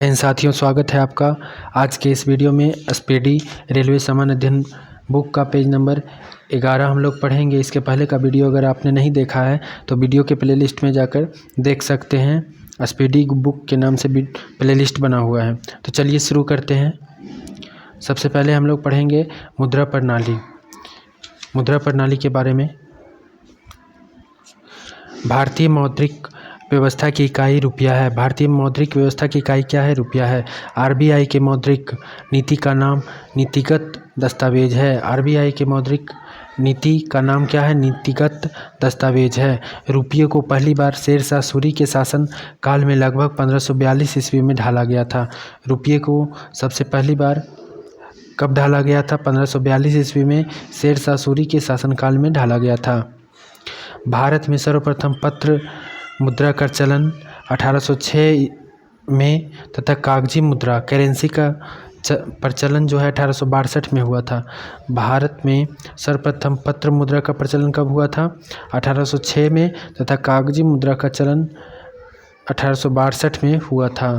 साथियों, स्वागत है आपका आज के इस वीडियो में। स्पीडी रेलवे सामान्य अध्ययन बुक का पेज नंबर 11 हम लोग पढ़ेंगे। इसके पहले का वीडियो अगर आपने नहीं देखा है तो वीडियो के प्लेलिस्ट में जाकर देख सकते हैं। स्पीडी बुक के नाम से भी प्लेलिस्ट बना हुआ है। तो चलिए शुरू करते हैं। सबसे पहले हम लोग पढ़ेंगे मुद्रा प्रणाली। मुद्रा प्रणाली के बारे में। भारतीय मौद्रिक व्यवस्था की इकाई रुपया है। भारतीय मौद्रिक व्यवस्था की इकाई क्या है? रुपया है। आरबीआई के मौद्रिक नीति का नाम नीतिगत दस्तावेज है। आरबीआई के मौद्रिक नीति का नाम क्या है? नीतिगत दस्तावेज है। रुपये को पहली बार शेरशाह सूरी के शासन काल में लगभग 1542 ईस्वी में ढाला गया था। रुपये को सबसे पहली बार कब ढाला गया था? 1542 ईस्वी में शेरशाह सूरी के शासनकाल में ढाला गया था। भारत में सर्वप्रथम पत्र मुद्रा का चलन 1806 में तथा कागजी मुद्रा करेंसी का प्रचलन जो है 1862 में हुआ था। भारत में सर्वप्रथम पत्र मुद्रा का प्रचलन कब हुआ था? 1806 में तथा कागजी मुद्रा का चलन 1862 में हुआ था।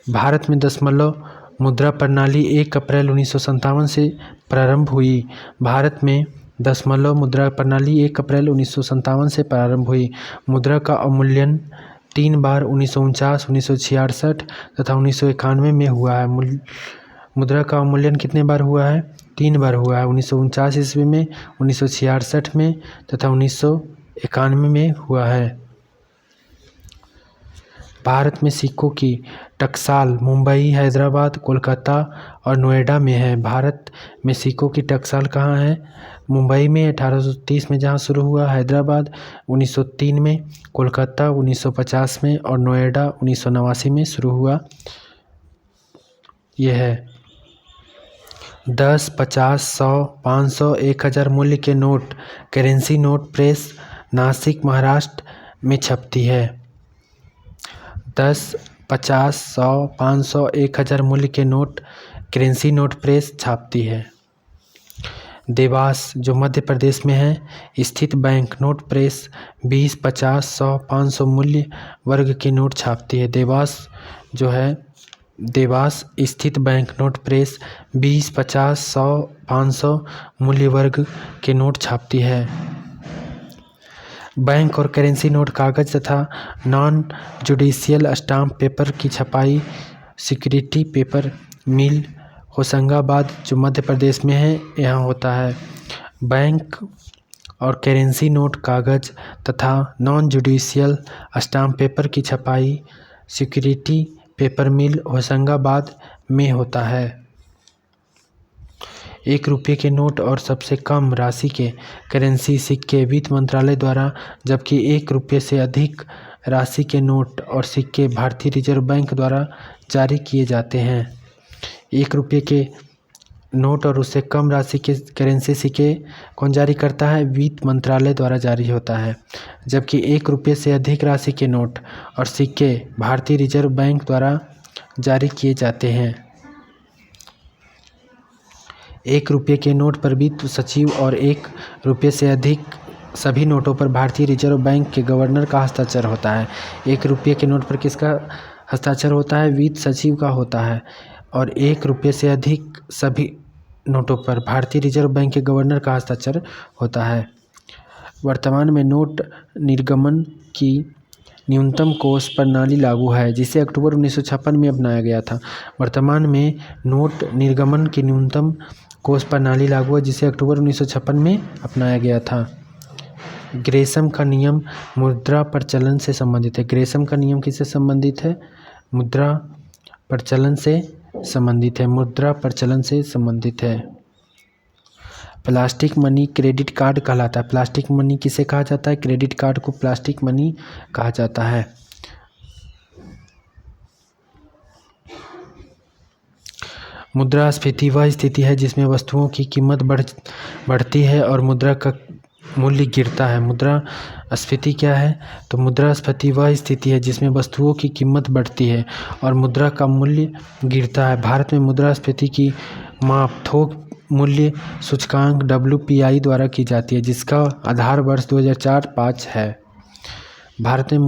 भारत में दशमलव मुद्रा प्रणाली 1 अप्रैल 1957 से प्रारंभ हुई। भारत में दशमलव मुद्रा प्रणाली 1 अप्रैल 1957 से प्रारंभ हुई। मुद्रा का अवमूल्यन 3 बार 1949, 1966 तथा 1991 में हुआ है। मुद्रा का अवमूल्यन कितने बार हुआ है? 3 बार हुआ है। 1949 ईस्वी में, 1966 में तथा 1991 में हुआ है। भारत में सिक्कों की टकसाल मुंबई, हैदराबाद, कोलकाता और नोएडा में है। भारत में सिक्कों की टकसाल कहाँ है? मुंबई में 1830 में जहाँ शुरू हुआ, हैदराबाद 1903 में, कोलकाता 1950 में और नोएडा 1989 में शुरू हुआ। यह है 10, 50, 100, 500, 1000 मूल्य के note currency note press Nashik, Maharashtra में छपती है। 10, 50, 100, 500, 1000 मूल्य के नोट करेंसी नोट प्रेस छापती है। देवास जो मध्य प्रदेश में है स्थित बैंक नोट प्रेस 20, 50, 100, 500 मूल्य वर्ग के नोट छापती है। देवास जो है देवास स्थित बैंक नोट प्रेस 20, 50, 100, 500 मूल्य वर्ग के नोट छापती है। बैंक और करेंसी नोट कागज तथा नॉन जुडिशियल स्टाम्प पेपर की छपाई सिक्योरिटी पेपर मिल होशंगाबाद जो मध्य प्रदेश में है यहाँ होता है। बैंक और करेंसी नोट कागज तथा नॉन जुडिशियल स्टाम्प पेपर की छपाई सिक्योरिटी पेपर मिल होशंगाबाद में होता है। 1 रुपये के नोट और सबसे कम राशि के करेंसी सिक्के वित्त मंत्रालय द्वारा, जबकि 1 रुपये से अधिक राशि के नोट और सिक्के भारतीय रिजर्व बैंक द्वारा जारी किए जाते हैं। 1 रुपये के नोट और उससे कम राशि के करेंसी सिक्के कौन जारी करता है? वित्त मंत्रालय द्वारा जारी होता है। जबकि 1 रुपये से अधिक राशि के नोट और सिक्के भारतीय रिजर्व बैंक द्वारा जारी किए जाते हैं। 1 रुपये के नोट पर वित्त सचिव और 1 रुपये से अधिक सभी नोटों पर भारतीय रिजर्व बैंक के गवर्नर का हस्ताक्षर होता है। 1 रुपये के नोट पर किसका हस्ताक्षर होता है? वित्त सचिव का होता है। और 1 रुपये से अधिक सभी नोटों पर भारतीय रिजर्व बैंक के गवर्नर का हस्ताक्षर होता है। वर्तमान में नोट निर्गमन की न्यूनतम कोष प्रणाली लागू है, जिसे अक्टूबर 1956 में अपनाया गया था। वर्तमान में नोट निर्गमन की न्यूनतम कोष प्रणाली लागू है, जिसे अक्टूबर 1956 में अपनाया गया था। ग्रेशम का नियम मुद्रा प्रचलन से संबंधित है। ग्रेशम का नियम किससे संबंधित है? मुद्रा प्रचलन से संबंधित है। मुद्रा प्रचलन से संबंधित है। प्लास्टिक मनी क्रेडिट कार्ड कहलाता है। प्लास्टिक मनी किसे कहा जाता है? क्रेडिट कार्ड को प्लास्टिक मनी कहा जाता है। मुद्रास्फीति वह स्थिति है जिसमें वस्तुओं की कीमत बढ़ती है और मुद्रा का मूल्य गिरता है। मुद्रास्फीति क्या है? तो मुद्रास्फीति वह स्थिति है जिसमें वस्तुओं की कीमत बढ़ती है और मुद्रा का मूल्य गिरता है। भारत में मुद्रास्फीति की माप थोक मूल्य सूचकांक WPI द्वारा की जाती है, जिसका आधार वर्ष 2004-05 है। भारत में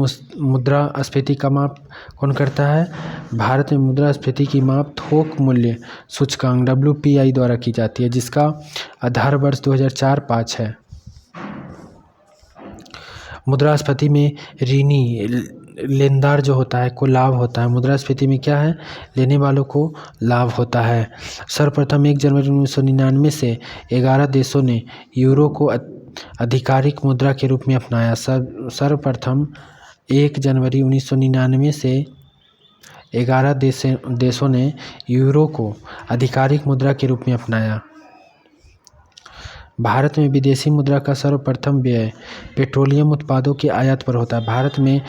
मुद्रास्फीति का माप कौन करता है? भारत में मुद्रास्फीति की माप थोक मूल्य सूचकांक WPI द्वारा की जाती है, जिसका आधार वर्ष 2004-05 है। मुद्रास्फीति में ऋणी लेनदार जो होता है को लाभ होता है। मुद्रास्फीति में क्या है? लेने वालों को लाभ होता है। सर्वप्रथम 1 जनवरी 1999 से 11 देशों ने यूरो को आधिकारिक मुद्रा के रूप में अपनाया। सर्वप्रथम 1 जनवरी 1999 से 11 देशों ने यूरो को आधिकारिक मुद्रा के रूप में अपनाया। भारत में विदेशी मुद्रा का सर्वप्रथम व्यय पेट्रोलियम उत्पादों के आयात पर होता है। भारत में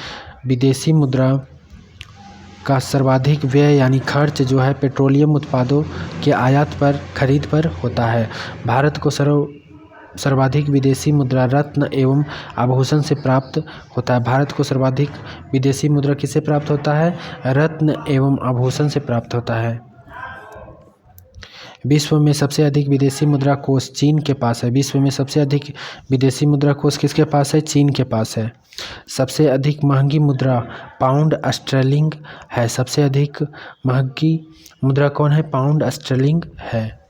विदेशी मुद्रा का सर्वाधिक व्यय यानी खर्च जो है पेट्रोलियम उत्पादों के आयात पर खरीद पर होता है। भारत को सर्वाधिक विदेशी मुद्रा रत्न एवं आभूषण से प्राप्त होता है। भारत को सर्वाधिक विदेशी मुद्रा किससे प्राप्त होता है? रत्न एवं आभूषण से प्राप्त होता है। विश्व में सबसे अधिक विदेशी मुद्रा कोष चीन के पास है। विश्व में सबसे अधिक विदेशी मुद्रा कोष किसके पास है? चीन के पास है। सबसे अधिक महंगी मुद्रा पाउंड स्टर्लिंग है। सबसे अधिक महंगी मुद्रा कौन है? पाउंड स्टर्लिंग है।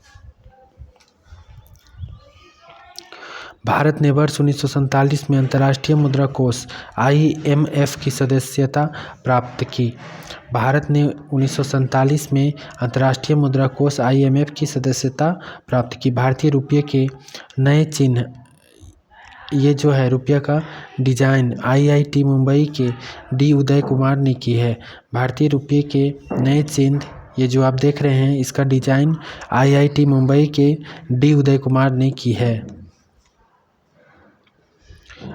भारत ने वर्ष 1947 में अंतर्राष्ट्रीय मुद्रा कोष IMF की सदस्यता प्राप्त की। भारत ने 1947 में अंतर्राष्ट्रीय मुद्रा कोष IMF की सदस्यता प्राप्त की। भारतीय रुपये के नए चिन्ह, ये जो है रुपये का डिजाइन IIT मुंबई के D उदय कुमार ने की है। भारतीय रुपये के नए चिन्ह, ये जो आप देख रहे हैं, इसका डिजाइन IIT मुंबई के D उदय कुमार ने की है।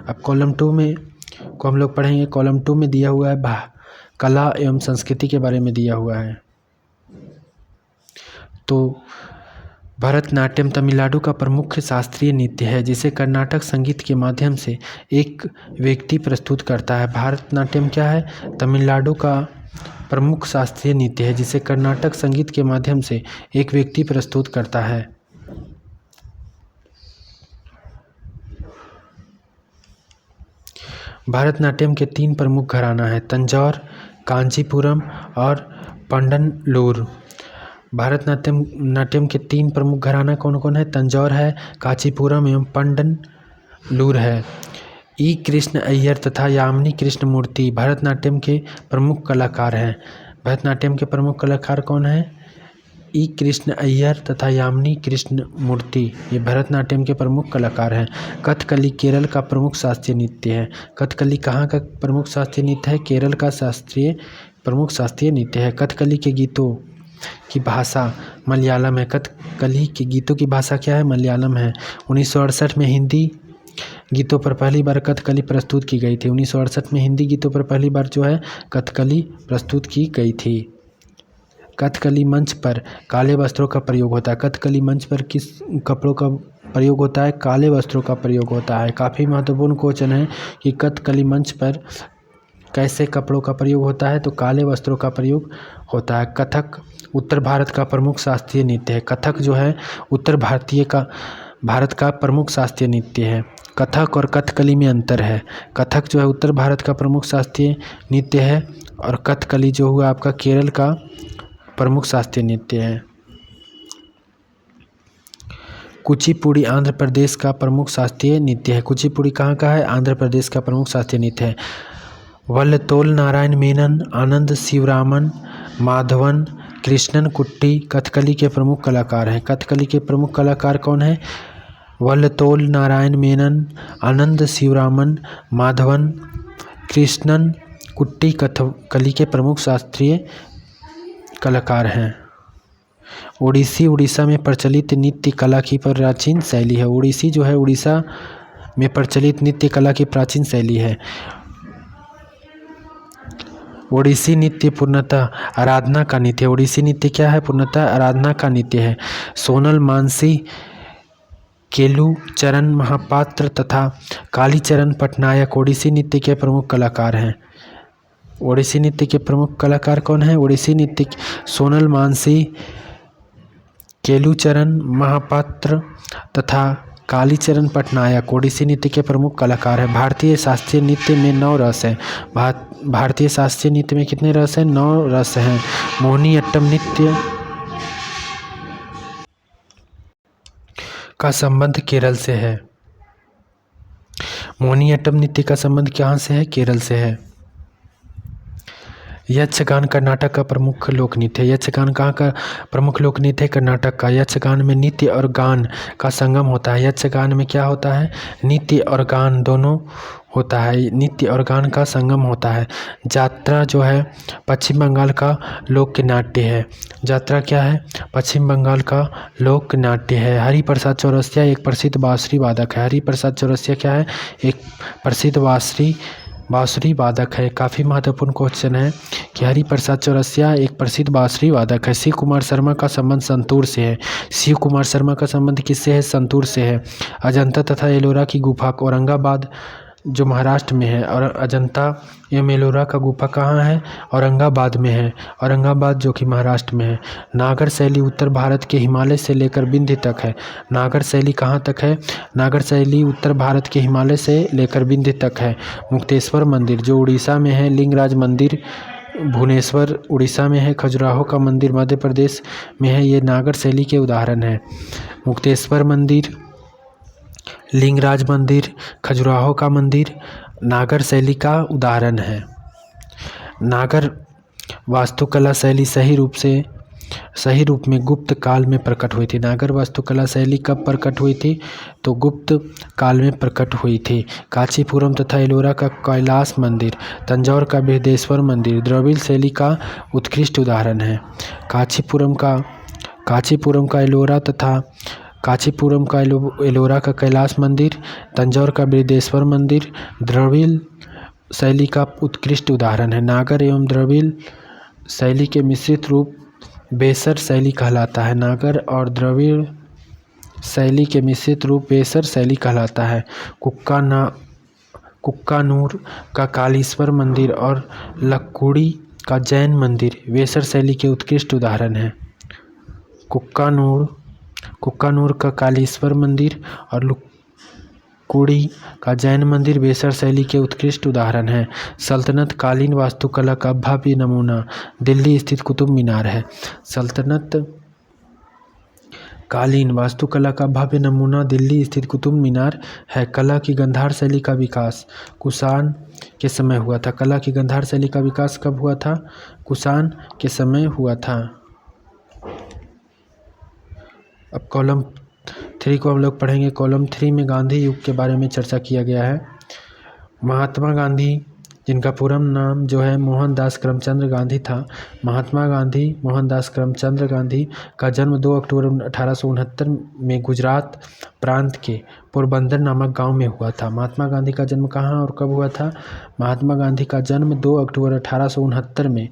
अब कॉलम 2 में को हम लोग पढ़ेंगे। कॉलम 2 में दिया हुआ है कला एवं संस्कृति के बारे में दिया हुआ है। तो भरतनाट्यम तमिलनाडु का प्रमुख शास्त्रीय नृत्य है, जिसे कर्नाटक संगीत के माध्यम से एक व्यक्ति प्रस्तुत करता है। भरतनाट्यम क्या है? तमिलनाडु का प्रमुख शास्त्रीय नृत्य है, जिसे कर्नाटक संगीत के माध्यम से एक व्यक्ति प्रस्तुत करता है। भरतनाट्यम के 3 प्रमुख घराना है, तंजौर, कांचीपुरम और पंडनलूर। भरतनाट्यम के 3 प्रमुख घराना कौन कौन है? तंजौर है, कांचीपुरम एवं पंडनलूर है। ई कृष्ण अय्यर तथा यामिनी कृष्णमूर्ति भरतनाट्यम के प्रमुख कलाकार हैं। भरतनाट्यम के प्रमुख कलाकार कौन हैं? ई कृष्ण अय्यर तथा यामिनी कृष्णमूर्ति, ये भरतनाट्यम के प्रमुख कलाकार हैं। कथकली केरल का प्रमुख शास्त्रीय नृत्य है। कथकली कहाँ का प्रमुख शास्त्रीय नृत्य है? केरल का प्रमुख शास्त्रीय नृत्य है। कथकली के गीतों की भाषा मलयालम है। कथकली के गीतों की भाषा क्या है? मलयालम है। 1968 में हिंदी गीतों पर पहली बार कथकली प्रस्तुत की गई थी। 1968 में हिंदी गीतों पर पहली बार जो है कथकली प्रस्तुत की गई थी। कथकली मंच पर काले वस्त्रों का प्रयोग होता है। कथकली मंच पर किस कपड़ों का प्रयोग होता है? काले वस्त्रों का प्रयोग होता है। काफ़ी महत्वपूर्ण क्वेश्चन है कि कथकली मंच पर कैसे कपड़ों का प्रयोग होता है? तो काले वस्त्रों का प्रयोग होता है। कथक उत्तर भारत का प्रमुख शास्त्रीय नृत्य है। कथक जो है उत्तर भारत का प्रमुख शास्त्रीय नृत्य है। कथक और कथकली में अंतर है। कथक जो है उत्तर भारत का प्रमुख शास्त्रीय नृत्य है और कथकली जो हुआ आपका केरल का प्रमुख शास्त्रीय नृत्य है। कुचिपुड़ी आंध्र प्रदेश का प्रमुख शास्त्रीय नृत्य है। कुचिपुड़ी कहाँ का है? आंध्र प्रदेश का प्रमुख शास्त्रीय नृत्य है। वल्लतोल नारायण मेनन, आनंद शिवरामन, माधवन, कृष्णन कुट्टी कथकली के प्रमुख कलाकार हैं। कथकली के प्रमुख कलाकार कौन हैं? वल्लतोल नारायण मेनन, आनंद शिवरामन, माधवन, कृष्णन कुट्टी कथकली के प्रमुख शास्त्रीय कलाकार हैं। ओडिसी उड़ीसा में प्रचलित नृत्य कला की प्राचीन शैली है। ओडिसी जो है उड़ीसा में प्रचलित नृत्य कला की प्राचीन शैली है। ओडिसी नृत्य पूर्णतः आराधना का नृत्य है। ओडिसी नृत्य क्या है? पूर्णतः आराधना का नृत्य है। सोनल मानसी, केलू चरण महापात्र तथा कालीचरण पटनायक ओडिसी नृत्य के प्रमुख कलाकार हैं। ओडिसी नृत्य के प्रमुख कलाकार कौन हैं? ओडिसी नृत्य सोनल मानसी, केलूचरण महापात्र तथा कालीचरण पटनायक ओडिसी नृत्य के प्रमुख कलाकार हैं। भारतीय शास्त्रीय नृत्य में 9 रस हैं। भारतीय शास्त्रीय नृत्य में कितने रस हैं? 9 रस हैं। मोहिनीअट्टम नृत्य का संबंध केरल से है। मोहिनीअट्टम नृत्य का संबंध कहाँ से है? केरल से है। यक्षगान कर्नाटक का प्रमुख लोक नृत्य है। यक्षगान कहाँ का प्रमुख लोक नृत्य है? कर्नाटक का। यक्षगान में नृत्य और गान का संगम होता है। यक्षगान में क्या होता है? नृत्य और गान दोनों होता है। नृत्य और गान का संगम होता है। जात्रा जो है पश्चिम बंगाल का लोक नाट्य है। जात्रा क्या है? पश्चिम बंगाल का लोक नाट्य है। हरिप्रसाद चौरसिया एक प्रसिद्ध बांसुरी वादक है। हरिप्रसाद चौरसिया क्या है? एक प्रसिद्ध बांसुरी वादक है। काफ़ी महत्वपूर्ण क्वेश्चन है कि हरिप्रसाद चौरसिया एक प्रसिद्ध बांसुरी वादक है। शिव कुमार शर्मा का संबंध संतूर से है। शिव कुमार शर्मा का संबंध किससे है? संतूर से है। अजंता तथा एलोरा की गुफा औरंगाबाद जो महाराष्ट्र में है, और अजंता एवं एलोरा का गुफा कहाँ है? औरंगाबाद में है। औरंगाबाद जो कि महाराष्ट्र में है। नागर शैली उत्तर भारत के हिमालय से लेकर विंध्य तक है। नागर शैली कहाँ तक है? नागर शैली उत्तर भारत के हिमालय से लेकर विंध्य तक है। मुक्तेश्वर मंदिर जो उड़ीसा में है। लिंगराज मंदिर भुवनेश्वर उड़ीसा में है। खजुराहो का मंदिर मध्य प्रदेश में है। ये नागर शैली के उदाहरण हैं। मुक्तेश्वर मंदिर, लिंगराज मंदिर, खजुराहो का मंदिर नागर शैली का उदाहरण है। नागर वास्तुकला शैली सही रूप में गुप्त काल में प्रकट हुई थी। नागर वास्तुकला शैली कब प्रकट हुई थी? तो गुप्त काल में प्रकट हुई थी। कांचीपुरम तथा एलोरा का कैलाश मंदिर, तंजौर का बृहदेश्वर मंदिर द्रविड़ शैली का उत्कृष्ट उदाहरण है। कांचीपुरम का एलोरा का कैलाश मंदिर, तंजौर का बृहदेश्वर मंदिर द्रविड़ शैली का उत्कृष्ट उदाहरण है। नागर एवं द्रविड़ शैली के मिश्रित रूप बेसर शैली कहलाता है। नागर और द्रविड़ शैली के मिश्रित रूप बेसर शैली कहलाता है। कुक्कानूर का कालीश्वर मंदिर और लक्कुड़ी का जैन मंदिर वेसर शैली के उत्कृष्ट उदाहरण हैं। कुक्कानूर का कालीश्वर मंदिर और लक्कुड़ी का जैन मंदिर वेसर शैली के उत्कृष्ट उदाहरण हैं। सल्तनत कालीन वास्तुकला का भव्य नमूना दिल्ली स्थित कुतुब मीनार है। सल्तनत कालीन वास्तुकला का भव्य नमूना दिल्ली स्थित कुतुब मीनार है। कला की गांधार शैली का विकास कुषाण के समय हुआ था। कला की गांधार शैली का विकास कब हुआ था? कुषाण के समय हुआ था। अब कॉलम 3 को हम लोग पढ़ेंगे। कॉलम 3 में गांधी युग के बारे में चर्चा किया गया है। महात्मा गांधी जिनका पूरा नाम जो है मोहनदास करमचंद गांधी था। महात्मा गांधी मोहनदास करमचंद गांधी का जन्म 2 अक्टूबर 1869 में गुजरात प्रांत के पोरबंदर नामक गांव में हुआ था। महात्मा गांधी का जन्म कहाँ और कब हुआ था? महात्मा गांधी का जन्म 2 अक्टूबर 1869 में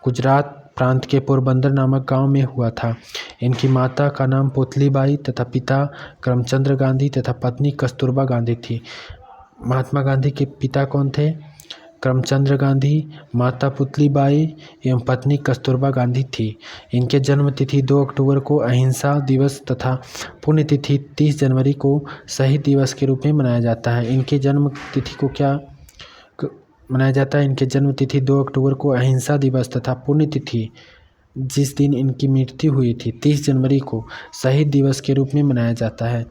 गुजरात प्रांत के पोरबंदर नामक गांव में हुआ था। इनकी माता का नाम पुतलीबाई तथा पिता करमचंद गांधी तथा पत्नी कस्तूरबा गांधी थी। महात्मा गांधी के पिता कौन थे? करमचंद गांधी, माता पुतलीबाई एवं पत्नी कस्तूरबा गांधी थी। इनके जन्म तिथि 2 अक्टूबर को अहिंसा दिवस तथा पुण्यतिथि 30 जनवरी को शहीद दिवस के रूप में मनाया जाता है। इनके जन्म तिथि को क्या मनाया जाता है? इनके जन्म तिथि 2 अक्टूबर को अहिंसा दिवस तथा पुण्यतिथि जिस दिन इनकी मृत्यु हुई थी 30 जनवरी को शहीद दिवस के रूप में मनाया जाता है।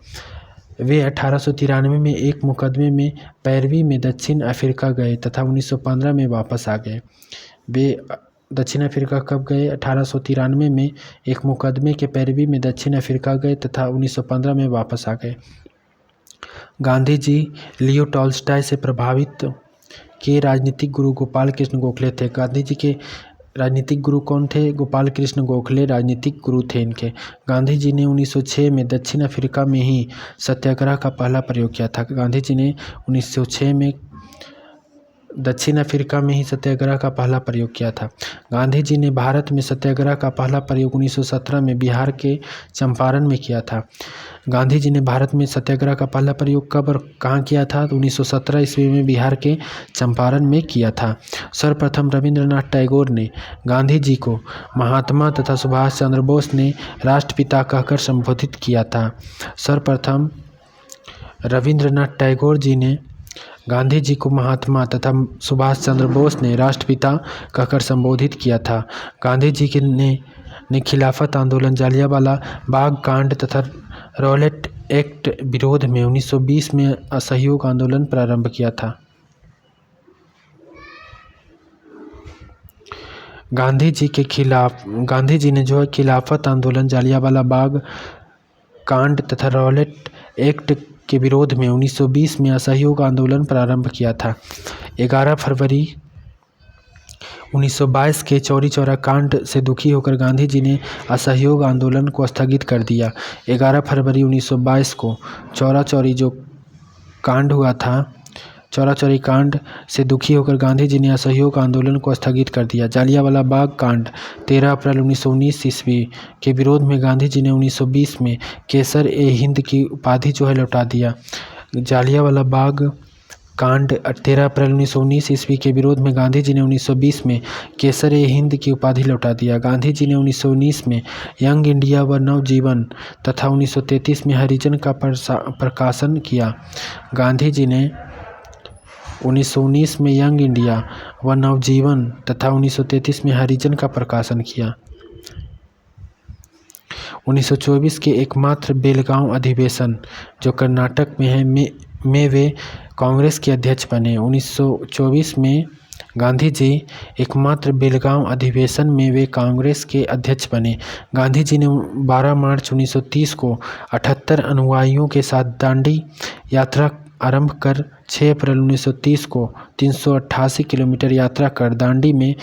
वे 1893 में एक मुकदमे में पैरवी में दक्षिण अफ्रीका गए तथा 1915 में वापस आ गए। वे दक्षिण अफ्रीका कब गए? 1893 में एक मुकदमे के पैरवी में दक्षिण अफ्रीका गए तथा 1915 में वापस आ गए। गांधी जी लियो टॉल्स्टॉय से प्रभावित के राजनीतिक गुरु गोपाल कृष्ण गोखले थे। गांधी जी के राजनीतिक गुरु कौन थे? गोपाल कृष्ण गोखले राजनीतिक गुरु थे इनके। गांधी जी ने 1906 में दक्षिण अफ्रीका में ही सत्याग्रह का पहला प्रयोग किया था। गांधी जी ने 1906 में दक्षिण अफ्रीका में ही सत्याग्रह का पहला प्रयोग किया था। गांधी जी ने भारत में सत्याग्रह का पहला प्रयोग 1917 में बिहार के चंपारण में किया था। गांधी जी ने भारत में सत्याग्रह का पहला प्रयोग कब और कहाँ किया था? 1917 ईस्वी में बिहार के चंपारण में किया था। सर्वप्रथम रविंद्रनाथ टैगोर ने गांधी जी को महात्मा तथा सुभाष चंद्र बोस ने राष्ट्रपिता कहकर संबोधित किया था। सर्वप्रथम रविंद्रनाथ टैगोर जी ने गांधी जी को महात्मा तथा सुभाष चंद्र बोस ने राष्ट्रपिता कहकर संबोधित किया था। गांधी जी ने खिलाफत आंदोलन, जालियांवाला बाग कांड तथा रॉलेट एक्ट विरोध में 1920 में असहयोग आंदोलन प्रारंभ किया था। गांधी जी ने जो है खिलाफत आंदोलन, जालियांवाला बाग कांड तथा रॉलेट एक्ट के विरोध में 1920 में असहयोग आंदोलन प्रारंभ किया था। 11 फरवरी 1922 के चौरी चौरा कांड से दुखी होकर गांधी जी ने असहयोग आंदोलन को स्थगित कर दिया। 11 फरवरी 1922 को चौरा चौरी जो कांड हुआ था, चौरा चौरी कांड से दुखी होकर गांधी जी ने असहयोग आंदोलन को स्थगित कर दिया। जालियांवाला बाग कांड 13 अप्रैल 1919 ईस्वी के विरोध में गांधी जी ने 1920 में केसर ए हिंद की उपाधि जो है लौटा दिया। जालियांवाला बाग कांड 13 अप्रैल 1919 ईस्वी के विरोध में गांधी जी ने 1920 में केसर ए हिंद की उपाधि लौटा दिया। गांधी जी ने 1919 में यंग इंडिया व नवजीवन तथा 1933 में हरिजन का प्रकाशन किया। गांधी जी ने 1919 में यंग इंडिया व नवजीवन तथा 1933 में हरिजन का प्रकाशन किया। 1924 के एकमात्र बेलगांव अधिवेशन जो कर्नाटक में है में वे कांग्रेस के अध्यक्ष बने। 1924 में गांधी जी एकमात्र बेलगांव अधिवेशन में वे कांग्रेस के अध्यक्ष बने। गांधी जी ने 12 मार्च 1930 को 78 अनुयायियों के साथ दांडी यात्रा आरंभ कर 6 अप्रैल 1930 को 388 किलोमीटर यात्रा कर दांडी में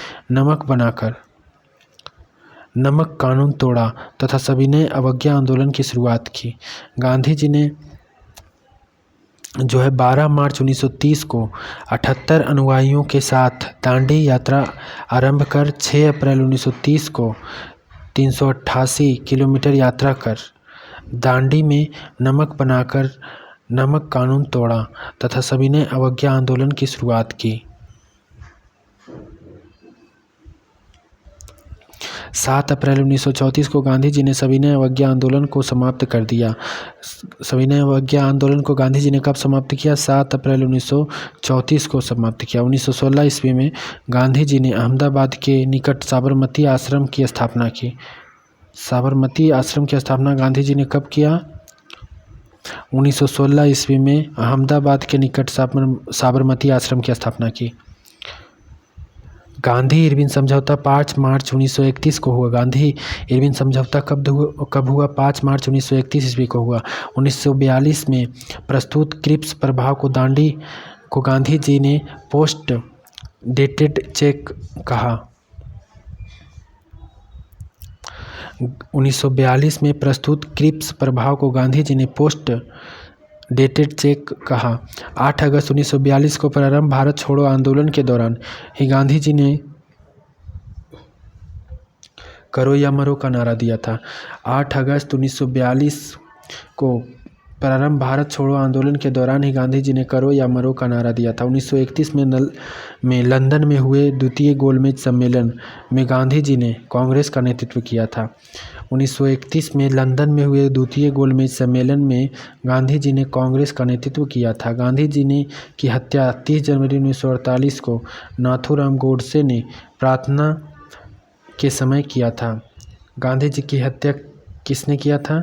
नमक कानून तोड़ा तथा सविनय अवज्ञा आंदोलन की शुरुआत की। गांधी जी ने जो है 12 मार्च 1930 को 78 अनुयायियों के साथ दांडी यात्रा आरंभ कर 6 अप्रैल 1930 को 388 किलोमीटर यात्रा कर दांडी में नमक कानून तोड़ा तथा सविनय अवज्ञा आंदोलन की शुरुआत की। 7 अप्रैल 1934 को गांधी जी ने सविनय अवज्ञा आंदोलन को समाप्त कर दिया। सविनय अवज्ञा आंदोलन को गांधी जी ने कब समाप्त किया? 7 अप्रैल 1934 को समाप्त किया। 1916 ईस्वी में गांधी जी ने अहमदाबाद के निकट साबरमती आश्रम की स्थापना की। साबरमती आश्रम की स्थापना गांधी जी ने कब किया? 1916 ईस्वी में अहमदाबाद के निकट साबरमती आश्रम की स्थापना की। गांधी इरविन समझौता 5 मार्च 1931 को हुआ। गांधी इरविन समझौता कब हुआ? 5 मार्च 1931 ईस्वी को हुआ। 1942 में प्रस्तुत क्रिप्स प्रभाव को गांधी जी ने पोस्ट डेटेड चेक कहा। 1942 में प्रस्तुत क्रिप्स प्रभाव को गांधी जी ने पोस्ट डेटेड चेक कहा। 8 अगस्त 1942 को प्रारंभ भारत छोड़ो आंदोलन के दौरान ही गांधी जी ने करो या मरो का नारा दिया था। 8 अगस्त 1942 को प्रारंभ भारत छोड़ो आंदोलन के दौरान ही गांधी जी ने करो या मरो का नारा दिया था। 1931 में लंदन में हुए द्वितीय गोलमेज सम्मेलन में गांधी जी ने कांग्रेस का नेतृत्व किया था। 1931 में लंदन में हुए द्वितीय गोलमेज सम्मेलन में गांधी जी ने कांग्रेस का नेतृत्व किया था। गांधी जी ने की हत्या 30 जनवरी 1948 को नाथूराम गोडसे ने प्रार्थना के समय किया था। गांधी जी की हत्या किसने किया था?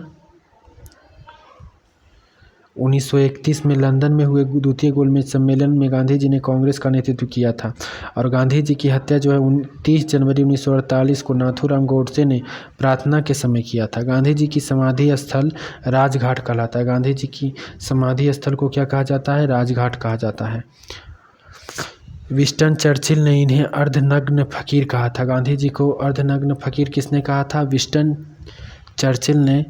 1931 में लंदन में हुए द्वितीय गोलमेज सम्मेलन में गांधी जी ने कांग्रेस का नेतृत्व किया था। और गांधी जी की हत्या जो है 30 जनवरी 1948 को नाथूराम गोडसे ने प्रार्थना के समय किया था। गांधी जी की समाधि स्थल राजघाट कहलाता है। गांधी जी की समाधि स्थल को क्या कहा जाता है? राजघाट कहा जाता है। विंस्टन चर्चिल ने इन्हें अर्धनग्न फकीर कहा था। गांधी जी को अर्धनग्न फकीर किसने कहा था? विंस्टन चर्चिल ने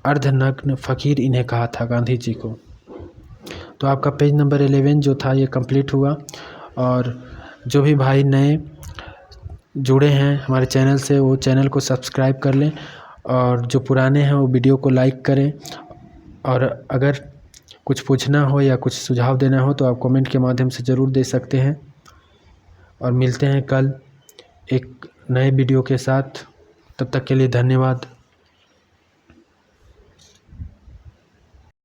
अर्धनग्न फकीर इन्हें कहा था गांधी जी को। तो आपका पेज नंबर 11 जो था ये कंप्लीट हुआ। और जो भी भाई नए जुड़े हैं हमारे चैनल से वो चैनल को सब्सक्राइब कर लें, और जो पुराने हैं वो वीडियो को लाइक करें। और अगर कुछ पूछना हो या कुछ सुझाव देना हो तो आप कमेंट के माध्यम से ज़रूर दे सकते हैं। और मिलते हैं कल एक नए वीडियो के साथ। तब तक के लिए धन्यवाद।